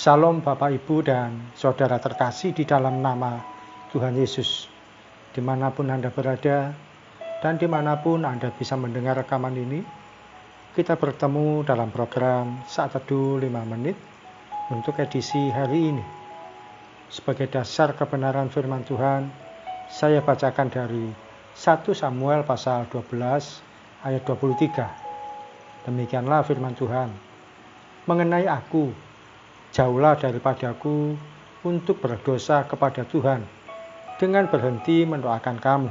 Shalom Bapak Ibu dan Saudara terkasih di dalam nama Tuhan Yesus. Dimanapun Anda berada dan dimanapun Anda bisa mendengar rekaman ini, kita bertemu dalam program Saat Teduh 5 Menit untuk edisi hari ini. Sebagai dasar kebenaran firman Tuhan, saya bacakan dari 1 Samuel pasal 12 ayat 23. Demikianlah firman Tuhan. Mengenai aku, jauhlah daripadaku untuk berdosa kepada Tuhan dengan berhenti mendoakan kamu.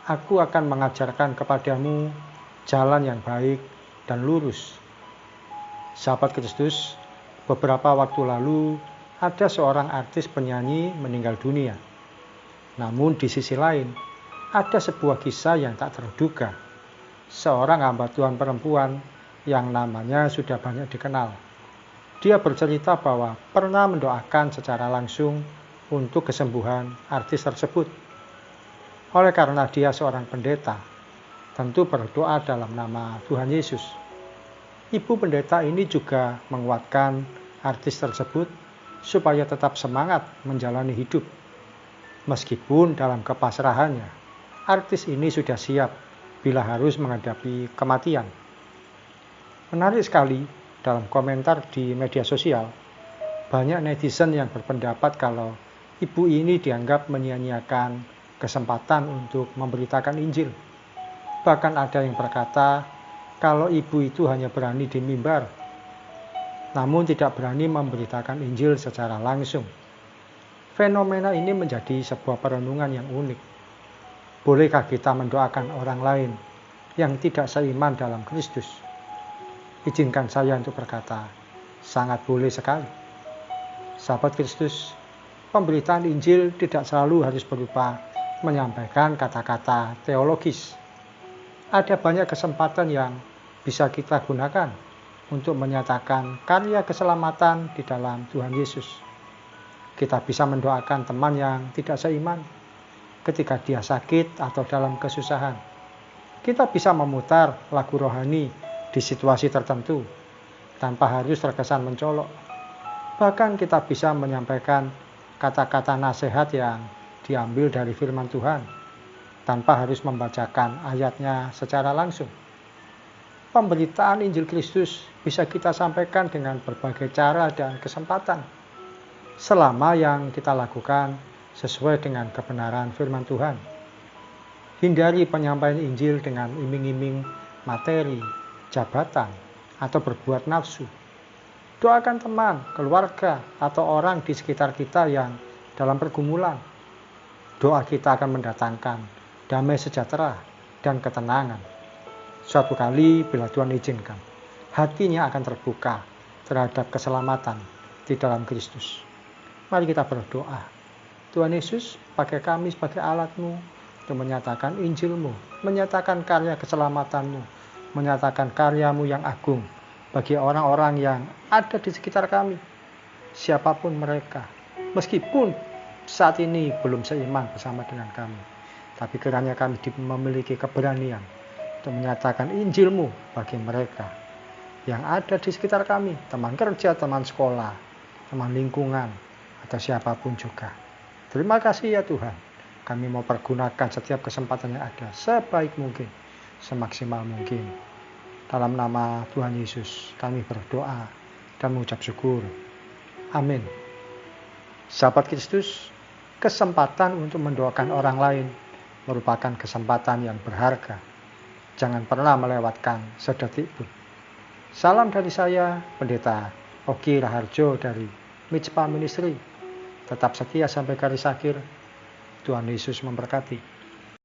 Aku akan mengajarkan kepadamu jalan yang baik dan lurus. Sahabat Kristus, beberapa waktu lalu ada seorang artis penyanyi meninggal dunia. Namun di sisi lain, ada sebuah kisah yang tak terduga. Seorang hamba Tuhan perempuan yang namanya sudah banyak dikenal. Dia bercerita bahwa pernah mendoakan secara langsung untuk kesembuhan artis tersebut. Oleh karena dia seorang pendeta, tentu berdoa dalam nama Tuhan Yesus. Ibu pendeta ini juga menguatkan artis tersebut supaya tetap semangat menjalani hidup. Meskipun dalam kepasrahannya, artis ini sudah siap bila harus menghadapi kematian. Menarik sekali, dalam komentar di media sosial, banyak netizen yang berpendapat kalau ibu ini dianggap menyia-nyiakan kesempatan untuk memberitakan Injil. Bahkan ada yang berkata kalau ibu itu hanya berani di mimbar, namun tidak berani memberitakan Injil secara langsung. Fenomena ini menjadi sebuah perenungan yang unik. Bolehkah kita mendoakan orang lain yang tidak seiman dalam Kristus? Izinkan saya untuk berkata, sangat boleh sekali. Sahabat Kristus, pemberitaan Injil tidak selalu harus berupa menyampaikan kata-kata teologis. Ada banyak kesempatan yang bisa kita gunakan untuk menyatakan karya keselamatan di dalam Tuhan Yesus. Kita bisa mendoakan teman yang tidak seiman ketika dia sakit atau dalam kesusahan. Kita bisa memutar lagu rohani di situasi tertentu tanpa harus terkesan mencolok. Bahkan kita bisa menyampaikan kata-kata nasihat yang diambil dari firman Tuhan tanpa harus membacakan ayatnya secara langsung. Pemberitaan Injil Kristus bisa kita sampaikan dengan berbagai cara dan kesempatan, selama yang kita lakukan sesuai dengan kebenaran firman Tuhan. Hindari penyampaian Injil dengan iming-iming materi, jabatan, atau berbuat nafsu. Doakan teman, keluarga, atau orang di sekitar kita yang dalam pergumulan. Doa kita akan mendatangkan damai sejahtera dan ketenangan. Suatu kali bila Tuhan izinkan, hatinya akan terbuka terhadap keselamatan di dalam Kristus. Mari kita berdoa. Tuhan Yesus, pakai kami sebagai alat-Mu untuk menyatakan Injil-Mu, menyatakan karya keselamatan-Mu, menyatakan karya-Mu yang agung bagi orang-orang yang ada di sekitar kami, siapapun mereka, meskipun saat ini belum seiman bersama dengan kami, tapi kiranya kami memiliki keberanian untuk menyatakan Injil-Mu bagi mereka yang ada di sekitar kami, teman kerja, teman sekolah, teman lingkungan, atau siapapun juga. Terima kasih ya Tuhan, kami mau pergunakan setiap kesempatan yang ada sebaik mungkin, semaksimal mungkin. Dalam nama Tuhan Yesus kami berdoa dan mengucap syukur. Amin. Sahabat Kristus, kesempatan untuk mendoakan orang lain merupakan kesempatan yang berharga. Jangan pernah melewatkan sedetik pun. Salam dari saya, Pendeta Ogi Raharjo dari Mitspa Ministry. Tetap setia sampai garis akhir. Tuhan Yesus memberkati.